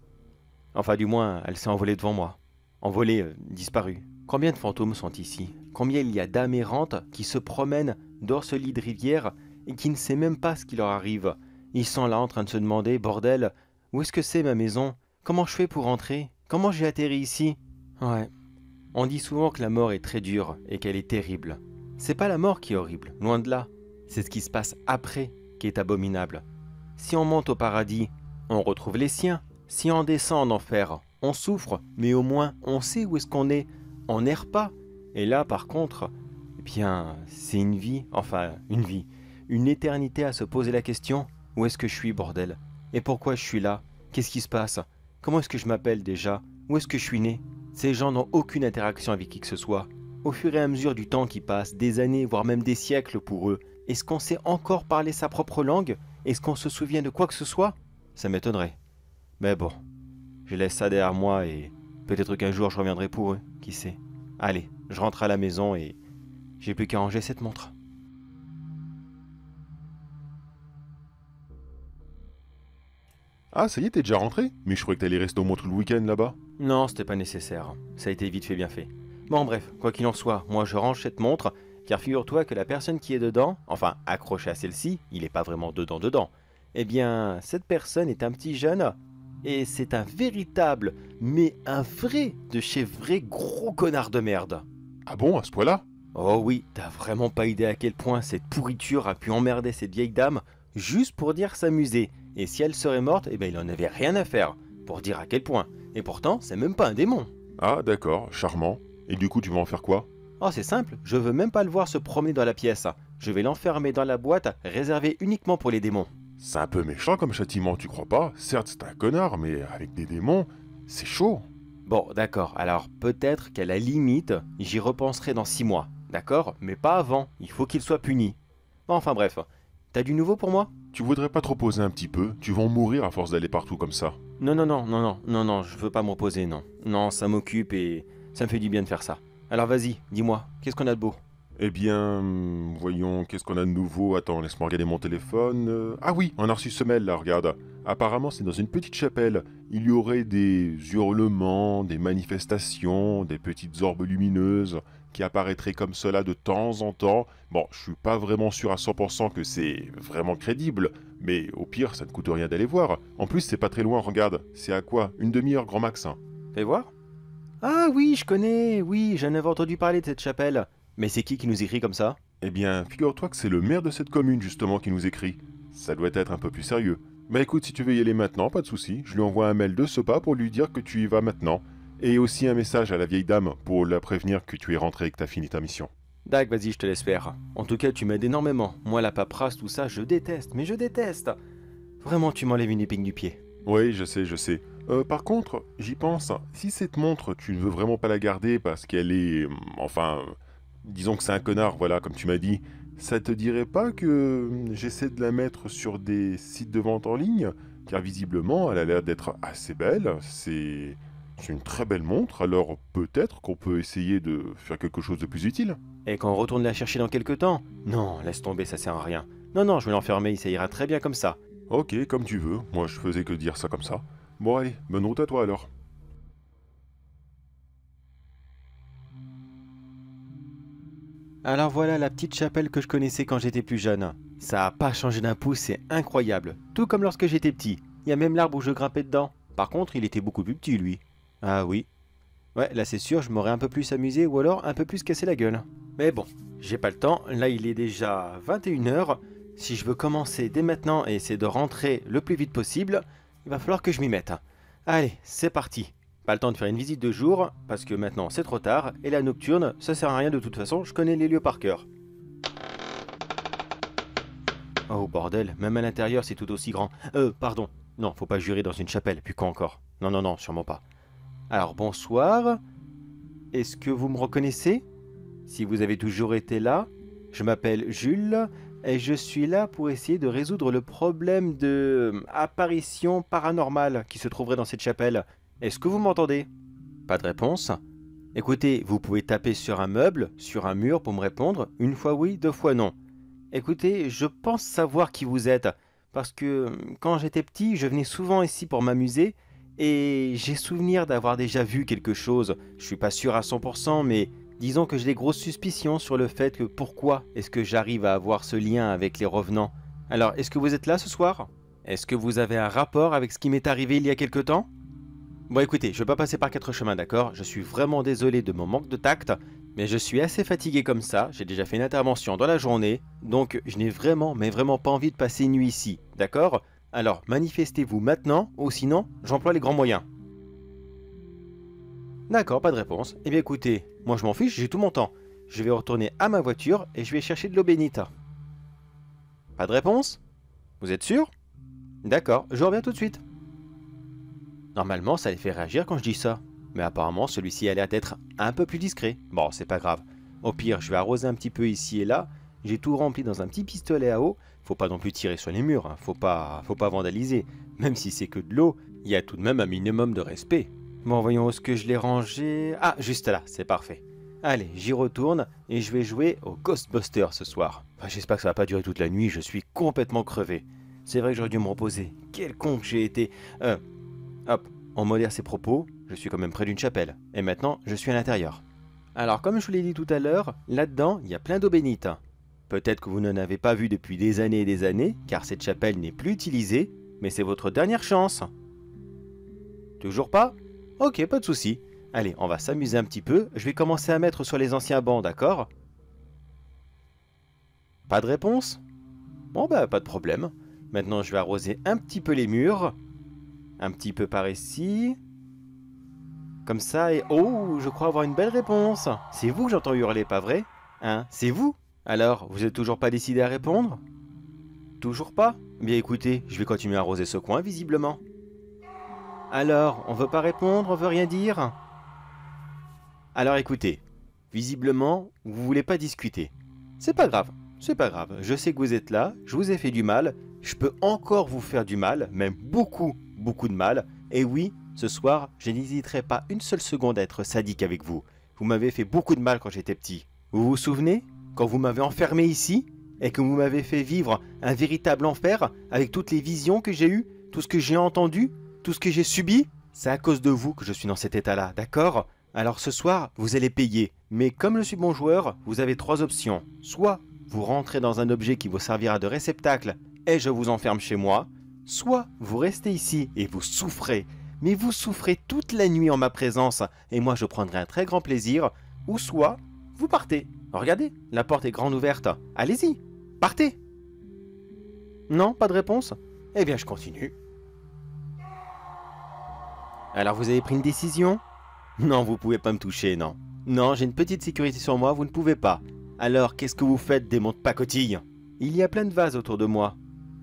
Enfin, du moins, elle s'est envolée devant moi. Envolée, disparue. Combien de fantômes sont ici? Combien il y a d'âmes errantes qui se promènent dans ce lit de rivière et qui ne sait même pas ce qui leur arrive? Ils sont là en train de se demander, bordel, où est-ce que c'est ma maison? Comment je fais pour rentrer? Comment j'ai atterri ici? Ouais. On dit souvent que la mort est très dure et qu'elle est terrible. C'est pas la mort qui est horrible, loin de là. C'est ce qui se passe après qui est abominable. Si on monte au paradis, on retrouve les siens. Si on descend en enfer, on souffre, mais au moins on sait où est-ce qu'on est. On n'erre pas. Et là, par contre, eh bien, c'est une vie, une éternité à se poser la question, où est-ce que je suis, bordel? Et pourquoi je suis là? Qu'est-ce qui se passe? Comment est-ce que je m'appelle déjà? Où est-ce que je suis né? Ces gens n'ont aucune interaction avec qui que ce soit. Au fur et à mesure du temps qui passe, des années, voire même des siècles pour eux, est-ce qu'on sait encore parler sa propre langue? Est-ce qu'on se souvient de quoi que ce soit? Ça m'étonnerait. Mais bon, je laisse ça derrière moi et peut-être qu'un jour je reviendrai pour eux, qui sait. Allez, je rentre à la maison et j'ai plus qu'à ranger cette montre. Ah, ça y est, t'es déjà rentré? Mais je croyais que t'allais rester au moins tout le week-end là-bas. Non, c'était pas nécessaire. Ça a été vite fait, bien fait. Bon bref, quoi qu'il en soit, moi je range cette montre, car figure-toi que la personne qui est dedans, enfin accrochée à celle-ci, il n'est pas vraiment dedans, eh bien cette personne est un petit jeune, et c'est un véritable, mais un vrai, de chez vrai gros connard de merde. Ah bon, à ce point-là? Oh oui, t'as vraiment pas idée à quel point cette pourriture a pu emmerder cette vieille dame juste pour dire s'amuser. Et si elle serait morte, eh ben il en avait rien à faire, pour dire à quel point. Et pourtant, c'est même pas un démon. Ah, d'accord, charmant. Et du coup, tu vas en faire quoi? Oh, c'est simple, je veux même pas le voir se promener dans la pièce. Je vais l'enfermer dans la boîte réservée uniquement pour les démons. C'est un peu méchant comme châtiment, tu crois pas? Certes, c'est un connard, mais avec des démons, c'est chaud. Bon, d'accord, alors peut-être qu'à la limite, j'y repenserai dans 6 mois, d'accord? Mais pas avant, il faut qu'il soit puni. Bon, enfin bref, t'as du nouveau pour moi? Tu voudrais pas te reposer un petit peu? Tu vas en mourir à force d'aller partout comme ça. Non, je veux pas me reposer, non. Non, ça m'occupe et ça me fait du bien de faire ça. Alors vas-y, dis-moi, qu'est-ce qu'on a de beau? Eh bien, voyons, qu'est-ce qu'on a de nouveau? Attends, laisse-moi regarder mon téléphone. Ah oui, on a reçu ce mail là, regarde. Apparemment, c'est dans une petite chapelle. Il y aurait des hurlements, des manifestations, des petites orbes lumineuses qui apparaîtraient comme cela de temps en temps. Bon, je suis pas vraiment sûr à 100% que c'est vraiment crédible, mais au pire, ça ne coûte rien d'aller voir. En plus, c'est pas très loin, regarde. C'est à quoi? Une demi-heure grand max. Hein. Fais voir. Ah oui, je connais, oui, j'en avais entendu parler de cette chapelle. Mais c'est qui nous écrit comme ça? Eh bien, figure-toi que c'est le maire de cette commune justement qui nous écrit. Ça doit être un peu plus sérieux. Bah écoute, si tu veux y aller maintenant, pas de souci. Je lui envoie un mail de ce pas pour lui dire que tu y vas maintenant. Et aussi un message à la vieille dame pour la prévenir que tu es rentré et que t'as fini ta mission. Dac, vas-y, je te laisse faire. En tout cas, tu m'aides énormément. Moi, la paperasse, tout ça, je déteste, mais je déteste. Vraiment, tu m'enlèves une épine du pied. Oui, je sais, je sais. Par contre, j'y pense, si cette montre, tu ne veux vraiment pas la garder parce qu'elle est... disons que c'est un connard, voilà, comme tu m'as dit, ça te dirait pas que j'essaie de la mettre sur des sites de vente en ligne? Car visiblement, elle a l'air d'être assez belle, c'est une très belle montre, alors peut-être qu'on peut essayer de faire quelque chose de plus utile. Et quand on retourne la chercher dans quelques temps? Non, laisse tomber, ça sert à rien. Non, je vais l'enfermer, ça ira très bien comme ça. Ok, comme tu veux, moi je faisais que dire ça comme ça. Bon allez, bonne route à toi alors. Alors voilà la petite chapelle que je connaissais quand j'étais plus jeune. Ça a pas changé d'un pouce, c'est incroyable. Tout comme lorsque j'étais petit. Il y a même l'arbre où je grimpais dedans. Par contre, il était beaucoup plus petit, lui. Ah oui. Ouais, là c'est sûr, je m'aurais un peu plus amusé ou alors un peu plus cassé la gueule. Mais bon, j'ai pas le temps. Là, il est déjà 21h. Si je veux commencer dès maintenant et essayer de rentrer le plus vite possible, il va falloir que je m'y mette. Allez, c'est parti. Pas le temps de faire une visite de jour, parce que maintenant c'est trop tard, et la nocturne, ça sert à rien de toute façon, je connais les lieux par cœur. Oh bordel, même à l'intérieur c'est tout aussi grand. Pardon. Non, faut pas jurer dans une chapelle, puis quoi encore? Non, sûrement pas. Alors bonsoir. Est-ce que vous me reconnaissez? Si vous avez toujours été là, je m'appelle Jules, et je suis là pour essayer de résoudre le problème de apparition paranormale qui se trouverait dans cette chapelle. Est-ce que vous m'entendez? Pas de réponse. Écoutez, vous pouvez taper sur un meuble, sur un mur pour me répondre, une fois oui, 2 fois non. Écoutez, je pense savoir qui vous êtes, parce que quand j'étais petit, je venais souvent ici pour m'amuser, et j'ai souvenir d'avoir déjà vu quelque chose. Je suis pas sûr à 100%, mais disons que j'ai des grosses suspicions sur le fait que pourquoi est-ce que j'arrive à avoir ce lien avec les revenants. Alors, est-ce que vous êtes là ce soir? Est-ce que vous avez un rapport avec ce qui m'est arrivé il y a quelque temps? Bon écoutez, je ne vais pas passer par 4 chemins, d'accord? Je suis vraiment désolé de mon manque de tact, mais je suis assez fatigué comme ça, j'ai déjà fait une intervention dans la journée, donc je n'ai vraiment, mais vraiment pas envie de passer une nuit ici, d'accord? Alors manifestez-vous maintenant, ou sinon, j'emploie les grands moyens. D'accord, pas de réponse. Eh bien écoutez, moi je m'en fiche, j'ai tout mon temps. Je vais retourner à ma voiture et je vais chercher de l'eau bénite. Pas de réponse? Vous êtes sûr? D'accord, je reviens tout de suite. Normalement, ça les fait réagir quand je dis ça. Mais apparemment, celui-ci a l'air d'être un peu plus discret. Bon, c'est pas grave. Au pire, je vais arroser un petit peu ici et là. J'ai tout rempli dans un petit pistolet à eau. Faut pas non plus tirer sur les murs, hein. Faut pas vandaliser. Même si c'est que de l'eau, il y a tout de même un minimum de respect. Bon, voyons où est-ce que je l'ai rangé. Ah, juste là, c'est parfait. Allez, j'y retourne et je vais jouer au Ghostbusters ce soir. Enfin, j'espère que ça va pas durer toute la nuit, je suis complètement crevé. C'est vrai que j'aurais dû me reposer. Quel con que j'ai été. Hop, on modère ses propos, je suis quand même près d'une chapelle, et maintenant je suis à l'intérieur. Alors comme je vous l'ai dit tout à l'heure, là-dedans il y a plein d'eau bénite. Peut-être que vous n'en avez pas vu depuis des années, car cette chapelle n'est plus utilisée, mais c'est votre dernière chance. Toujours pas? Ok, pas de souci. Allez, on va s'amuser un petit peu, je vais commencer à mettre sur les anciens bancs, d'accord? Pas de réponse? Bon bah pas de problème. Maintenant je vais arroser un petit peu les murs. Un petit peu par ici. Comme ça et... Oh, je crois avoir une belle réponse. C'est vous que j'entends hurler, pas vrai? Hein, c'est vous? Alors, vous êtes toujours pas décidé à répondre? Toujours pas? Bien écoutez, je vais continuer à arroser ce coin visiblement. Alors, on veut pas répondre, on veut rien dire? Alors écoutez, visiblement, vous voulez pas discuter. C'est pas grave, c'est pas grave. Je sais que vous êtes là, je vous ai fait du mal, je peux encore vous faire du mal, même beaucoup, beaucoup de mal. Et oui, ce soir, je n'hésiterai pas une seule seconde à être sadique avec vous. Vous m'avez fait beaucoup de mal quand j'étais petit. Vous vous souvenez? Quand vous m'avez enfermé ici et que vous m'avez fait vivre un véritable enfer avec toutes les visions que j'ai eues, tout ce que j'ai entendu, tout ce que j'ai subi? C'est à cause de vous que je suis dans cet état-là, d'accord? Alors ce soir, vous allez payer. Mais comme je suis bon joueur, vous avez 3 options. Soit vous rentrez dans un objet qui vous servira de réceptacle et je vous enferme chez moi. Soit vous restez ici et vous souffrez. Mais vous souffrez toute la nuit en ma présence et moi je prendrai un très grand plaisir. Ou soit vous partez. Regardez, la porte est grande ouverte. Allez-y, partez. Non, pas de réponse? Eh bien je continue. Alors vous avez pris une décision? Non, vous pouvez pas me toucher, non. Non, j'ai une petite sécurité sur moi, vous ne pouvez pas. Alors, qu'est-ce que vous faites, démon de pacotille? Il y a plein de vases autour de moi.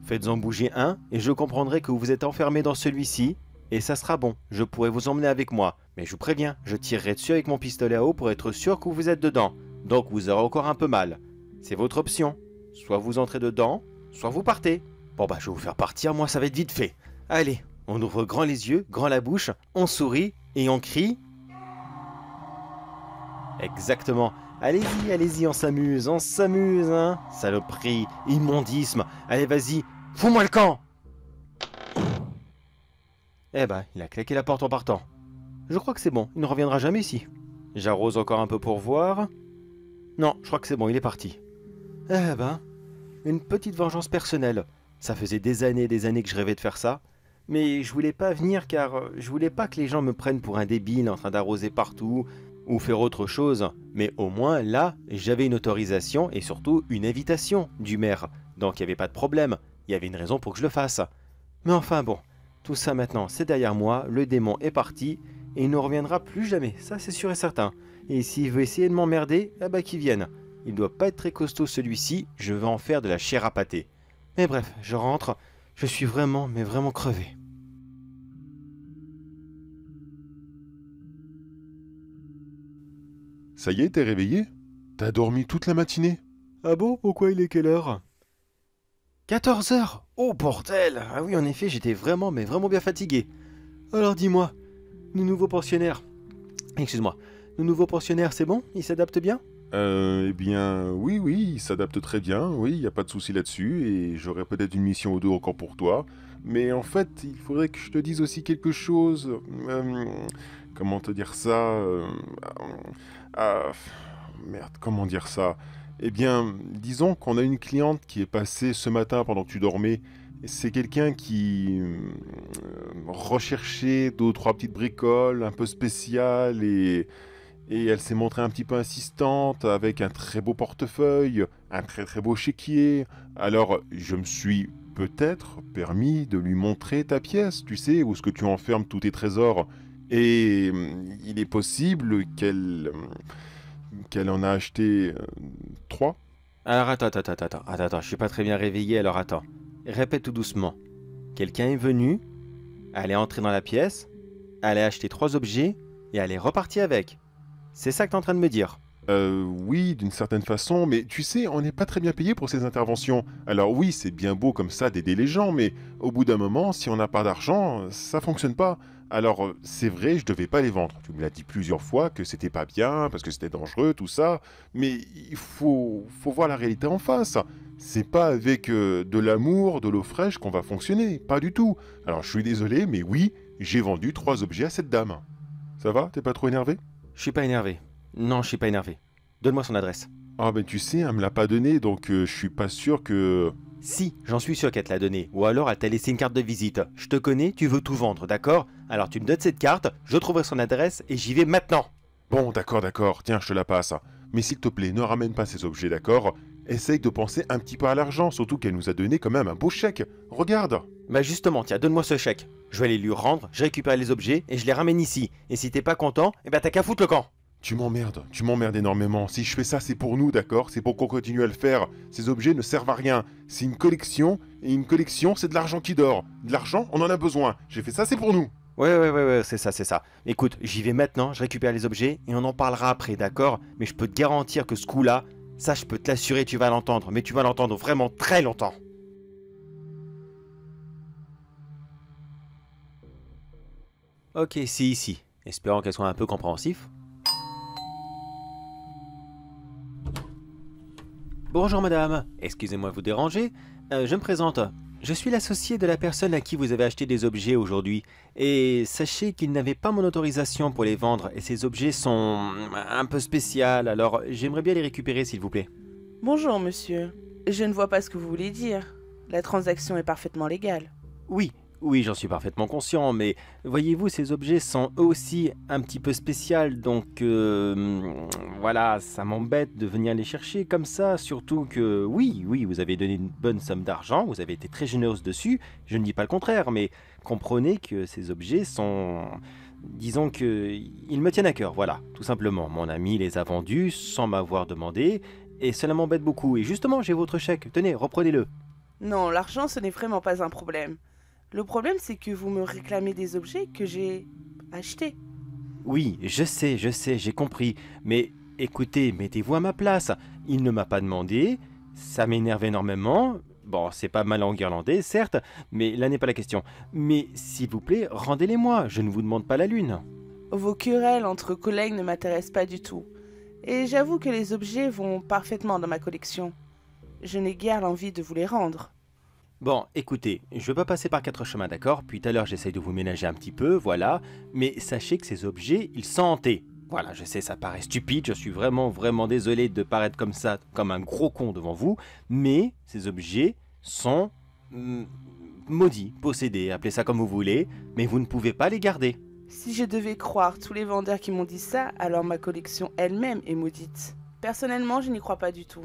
Faites-en bouger un, et je comprendrai que vous êtes enfermé dans celui-ci, et ça sera bon, je pourrai vous emmener avec moi. Mais je vous préviens, je tirerai dessus avec mon pistolet à eau pour être sûr que vous êtes dedans. Donc vous aurez encore un peu mal. C'est votre option. Soit vous entrez dedans, soit vous partez. Bon bah, je vais vous faire partir, moi ça va être vite fait. Allez, on ouvre grand les yeux, grand la bouche, on sourit, et on crie... Exactement. Allez-y, allez-y, on s'amuse, hein. Saloperie, immondisme. Allez, vas-y, fous-moi le camp. Eh ben, il a claqué la porte en partant. Je crois que c'est bon, il ne reviendra jamais ici. J'arrose encore un peu pour voir. Non, je crois que c'est bon, il est parti. Eh ben, une petite vengeance personnelle. Ça faisait des années et des années que je rêvais de faire ça. Mais je voulais pas venir car je voulais pas que les gens me prennent pour un débile en train d'arroser partout ou faire autre chose. Mais au moins là, j'avais une autorisation et surtout une invitation du maire. Donc il n'y avait pas de problème, il y avait une raison pour que je le fasse. Mais enfin bon, tout ça maintenant c'est derrière moi, le démon est parti et il ne reviendra plus jamais, ça c'est sûr et certain. Et s'il veut essayer de m'emmerder, eh ben qu'il vienne. Il doit pas être très costaud celui-ci, je vais en faire de la chair à pâté. Mais bref, je rentre, je suis vraiment, mais vraiment crevé. Ça y est, t'es réveillé? T'as dormi toute la matinée? Ah bon, pourquoi il est quelle heure? 14 heures. Oh bordel. Ah oui, en effet, j'étais vraiment, mais vraiment bien fatigué. Alors dis-moi, nos nouveaux pensionnaires... Excuse-moi, nos nouveaux pensionnaires, c'est bon? Ils s'adaptent bien? Eh bien, oui, il s'adapte très bien, oui, il n'y a pas de souci là-dessus, et j'aurais peut-être une mission ou deux encore pour toi. Mais en fait, il faudrait que je te dise aussi quelque chose. Comment te dire ça merde, comment dire ça? Eh bien, disons qu'on a une cliente qui est passée ce matin pendant que tu dormais. C'est quelqu'un qui recherchait 2 ou 3 petites bricoles un peu spéciales et elle s'est montrée un petit peu insistante avec un très beau portefeuille, un très très beau chéquier. Alors, je me suis peut-être permis de lui montrer ta pièce, tu sais, où est-ce que tu enfermes tous tes trésors. Et il est possible qu'elle en a acheté 3. Alors attends, je suis pas très bien réveillé, alors attends. Répète tout doucement. Quelqu'un est venu, elle est entrée dans la pièce, elle a acheté 3 objets et elle est repartie avec. C'est ça que t'es en train de me dire? Oui, d'une certaine façon, mais tu sais, on n'est pas très bien payé pour ces interventions. Alors oui, c'est bien beau comme ça d'aider les gens, mais au bout d'un moment, si on n'a pas d'argent, ça fonctionne pas. Alors, c'est vrai, je devais pas les vendre. Tu me l'as dit plusieurs fois que c'était pas bien, parce que c'était dangereux, tout ça. Mais il faut voir la réalité en face. C'est pas avec de l'amour, de l'eau fraîche qu'on va fonctionner. Pas du tout. Alors, je suis désolé, mais oui, j'ai vendu 3 objets à cette dame. Ça va? T'es pas trop énervé? Je suis pas énervé. Non, je suis pas énervé. Donne-moi son adresse. Ah ben tu sais, elle me l'a pas donné, donc je suis pas sûr que... Si, j'en suis sûr qu'elle te l'a donné. Ou alors elle t'a laissé une carte de visite. Je te connais, tu veux tout vendre, d'accord? Alors tu me donnes cette carte, je trouverai son adresse et j'y vais maintenant. Bon, d'accord, tiens, je te la passe. Mais s'il te plaît, ne ramène pas ces objets, d'accord? Essaye de penser un petit peu à l'argent, surtout qu'elle nous a donné quand même un beau chèque. Regarde. Bah justement, tiens, donne-moi ce chèque. Je vais aller lui rendre, je récupère les objets et je les ramène ici. Et si t'es pas content, eh ben t'as qu'à foutre le camp. Tu m'emmerdes énormément. Si je fais ça, c'est pour nous, d'accord? C'est pour qu'on continue à le faire. Ces objets ne servent à rien. C'est une collection, et une collection, c'est de l'argent qui dort. De l'argent, on en a besoin. J'ai fait ça, c'est pour nous. Ouais, c'est ça, c'est ça. Écoute, j'y vais maintenant, je récupère les objets et on en parlera après, d'accord? Mais je peux te garantir que ce coup-là, ça je peux te l'assurer, tu vas l'entendre. Mais tu vas l'entendre vraiment très longtemps. Ok, c'est ici. Espérons qu'elle soit un peu compréhensif. Bonjour madame, excusez-moi de vous déranger. Je me présente. Je suis l'associé de la personne à qui vous avez acheté des objets aujourd'hui. Et sachez qu'il n'avait pas mon autorisation pour les vendre et ces objets sont un peu spéciaux, alors j'aimerais bien les récupérer s'il vous plaît. Bonjour monsieur, je ne vois pas ce que vous voulez dire. La transaction est parfaitement légale. Oui, j'en suis parfaitement conscient, mais voyez-vous, ces objets sont eux aussi un petit peu spéciaux, donc voilà, ça m'embête de venir les chercher comme ça, surtout que oui, vous avez donné une bonne somme d'argent, vous avez été très généreuse dessus, je ne dis pas le contraire, mais comprenez que ces objets sont... Disons qu'ils me tiennent à cœur, voilà, tout simplement. Mon ami les a vendus sans m'avoir demandé, et cela m'embête beaucoup, et justement, j'ai votre chèque, tenez, reprenez-le. Non, l'argent ce n'est vraiment pas un problème. Le problème, c'est que vous me réclamez des objets que j'ai achetés. Oui, je sais, j'ai compris. Mais écoutez, mettez-vous à ma place. Il ne m'a pas demandé. Ça m'énerve énormément. Bon, c'est pas ma langue irlandaise, certes, mais là n'est pas la question. Mais s'il vous plaît, rendez-les-moi. Je ne vous demande pas la lune. Vos querelles entre collègues ne m'intéressent pas du tout. Et j'avoue que les objets vont parfaitement dans ma collection. Je n'ai guère l'envie de vous les rendre. Bon, écoutez, je veux pas passer par 4 chemins, d'accord? Puis tout à l'heure, j'essaye de vous ménager un petit peu, voilà. Mais sachez que ces objets, ils sont hantés. Voilà, je sais, ça paraît stupide, je suis vraiment désolé de paraître comme ça, comme un gros con devant vous. Mais ces objets sont maudits, possédés, appelez ça comme vous voulez. Mais vous ne pouvez pas les garder. Si je devais croire tous les vendeurs qui m'ont dit ça, alors ma collection elle-même est maudite. Personnellement, je n'y crois pas du tout.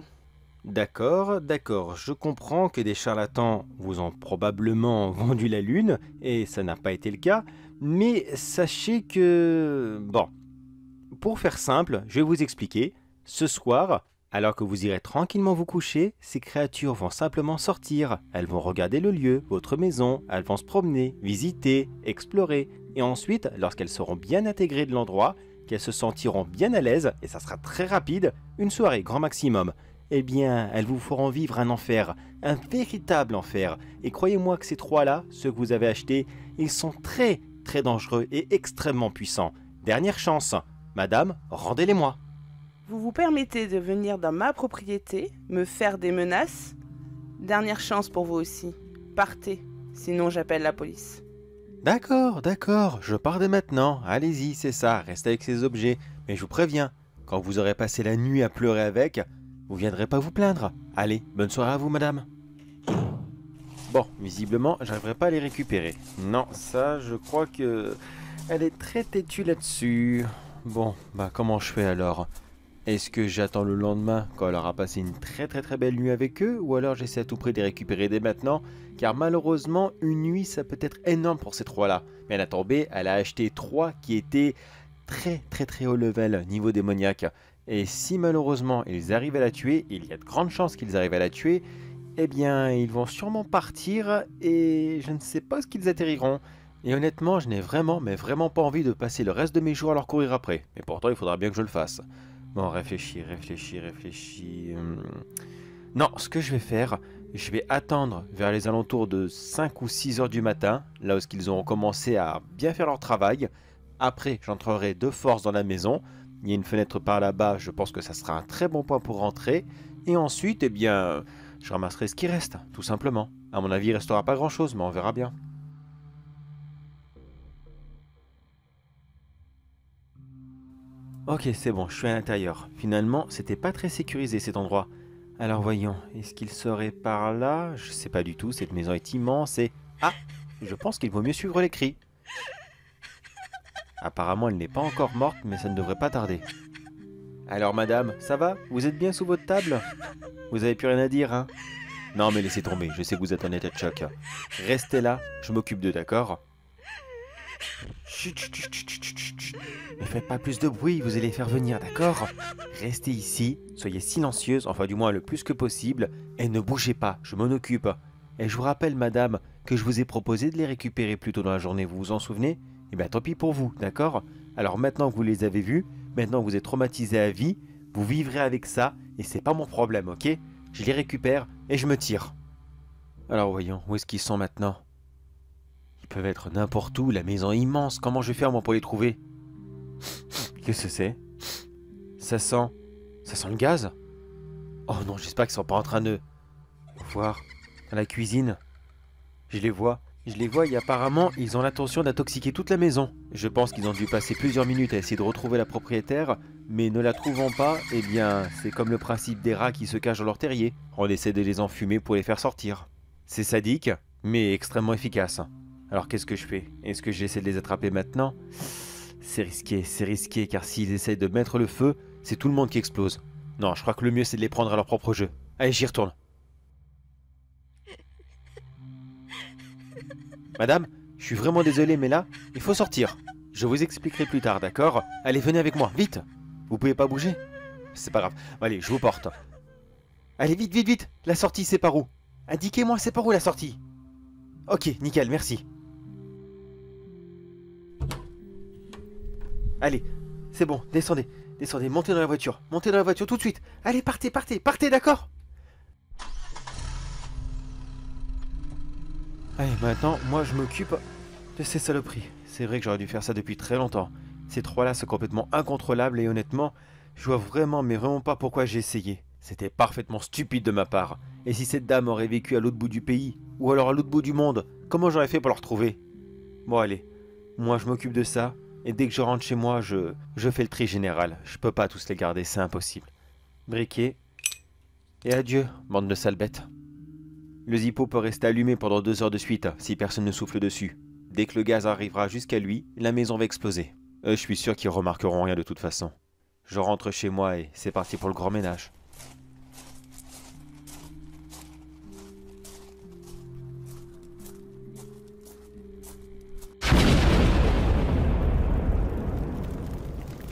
D'accord, je comprends que des charlatans vous ont probablement vendu la lune, et ça n'a pas été le cas, mais sachez que... Bon, pour faire simple, je vais vous expliquer. Ce soir, alors que vous irez tranquillement vous coucher, ces créatures vont simplement sortir. Elles vont regarder le lieu, votre maison, elles vont se promener, visiter, explorer, et ensuite, lorsqu'elles seront bien intégrées de l'endroit, qu'elles se sentiront bien à l'aise, et ça sera très rapide, une soirée grand maximum. Eh bien, elles vous feront vivre un enfer, un véritable enfer. Et croyez-moi que ces trois-là, ceux que vous avez achetés, ils sont très dangereux et extrêmement puissants. Dernière chance, madame, rendez-les-moi. Vous vous permettez de venir dans ma propriété, me faire des menaces? Dernière chance pour vous aussi. Partez, sinon j'appelle la police. D'accord, je pars dès maintenant. Allez-y, c'est ça, restez avec ces objets. Mais je vous préviens, quand vous aurez passé la nuit à pleurer avec... Vous viendrez pas vous plaindre. Allez, bonne soirée à vous, madame. Bon, visiblement, j'arriverai pas à les récupérer. Non, ça, je crois que... Elle est très têtue là-dessus. Bon, bah comment je fais alors? Est-ce que j'attends le lendemain, quand elle aura passé une très belle nuit avec eux? Ou alors j'essaie à tout prix de les récupérer dès maintenant? Car malheureusement, une nuit, ça peut être énorme pour ces trois-là. Mais elle a tombé, elle a acheté 3 qui étaient très haut level, niveau démoniaque. Et si malheureusement ils arrivent à la tuer, il y a de grandes chances qu'ils arrivent à la tuer, eh bien ils vont sûrement partir et je ne sais pas ce qu'ils atterriront. Et honnêtement, je n'ai vraiment pas envie de passer le reste de mes jours à leur courir après. Mais pourtant, il faudra bien que je le fasse. Bon, réfléchis. Non, ce que je vais faire, je vais attendre vers les alentours de 5 ou 6 heures du matin, là où ils auront commencé à bien faire leur travail. Après, j'entrerai de force dans la maison. Il y a une fenêtre par là-bas, je pense que ça sera un très bon point pour rentrer. Et ensuite, eh bien, je ramasserai ce qui reste, tout simplement. À mon avis, il restera pas grand-chose, mais on verra bien. Ok, c'est bon, je suis à l'intérieur. Finalement, c'était pas très sécurisé cet endroit. Alors voyons, est-ce qu'il serait par là? Je sais pas du tout, cette maison est immense et... Ah, je pense qu'il vaut mieux suivre les cris. Apparemment, elle n'est pas encore morte, mais ça ne devrait pas tarder. Alors madame, ça va? Vous êtes bien sous votre table? Vous avez plus rien à dire, hein? Non mais laissez tomber, je sais que vous êtes en état de choc. Restez là, je m'occupe d'eux, d'accord? Chut, chut, chut, chut, chut, chut, chut. Ne faites pas plus de bruit, vous allez les faire venir, d'accord? Restez ici, soyez silencieuse, enfin du moins le plus que possible, et ne bougez pas, je m'en occupe. Et je vous rappelle, madame, que je vous ai proposé de les récupérer plus tôt dans la journée, vous vous en souvenez? Eh bien tant pis pour vous, d'accord? Alors maintenant que vous les avez vus, maintenant que vous êtes traumatisé à vie, vous vivrez avec ça, et c'est pas mon problème, ok? Je les récupère, et je me tire. Alors voyons, où est-ce qu'ils sont maintenant? Ils peuvent être n'importe où, la maison est immense, comment je vais faire moi pour les trouver? Qu'est-ce que c'est? Ça sent le gaz? Oh non, j'espère qu'ils sont pas en train de voir dans la cuisine. Je les vois, et apparemment, ils ont l'intention d'intoxiquer toute la maison. Je pense qu'ils ont dû passer plusieurs minutes à essayer de retrouver la propriétaire, mais ne la trouvant pas, eh bien, c'est comme le principe des rats qui se cachent dans leur terrier. On essaie de les enfumer pour les faire sortir. C'est sadique, mais extrêmement efficace. Alors qu'est-ce que je fais? Est-ce que j'essaie de les attraper maintenant? C'est risqué, car s'ils essaient de mettre le feu, c'est tout le monde qui explose. Non, je crois que le mieux c'est de les prendre à leur propre jeu. Allez, j'y retourne. Madame, je suis vraiment désolé, mais là, il faut sortir. Je vous expliquerai plus tard, d'accord? Allez, venez avec moi, vite! Vous pouvez pas bouger? C'est pas grave. Allez, je vous porte. Allez, vite, vite, vite! La sortie, c'est par où? Indiquez-moi, c'est par où la sortie? Ok, nickel, merci. Allez, c'est bon, descendez, montez dans la voiture tout de suite. Allez, partez, d'accord? Allez, maintenant, moi je m'occupe de ces saloperies. C'est vrai que j'aurais dû faire ça depuis très longtemps. Ces trois-là sont complètement incontrôlables et honnêtement, je vois vraiment, mais vraiment pas pourquoi j'ai essayé. C'était parfaitement stupide de ma part. Et si cette dame aurait vécu à l'autre bout du pays, ou alors à l'autre bout du monde, comment j'aurais fait pour la retrouver? Bon allez, moi je m'occupe de ça, et dès que je rentre chez moi, je fais le tri général. Je peux pas tous les garder, c'est impossible. Briquet, et adieu, bande de sales bêtes. Le Zippo peut rester allumé pendant 2 heures de suite, si personne ne souffle dessus. Dès que le gaz arrivera jusqu'à lui, la maison va exploser. Je suis sûr qu'ils remarqueront rien de toute façon. Je rentre chez moi et c'est parti pour le grand ménage.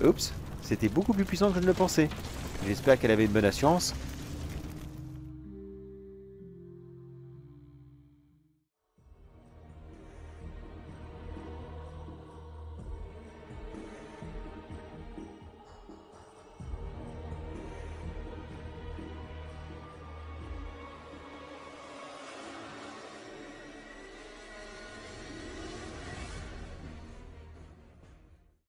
Oups, c'était beaucoup plus puissant que je ne le pensais. J'espère qu'elle avait une bonne assurance,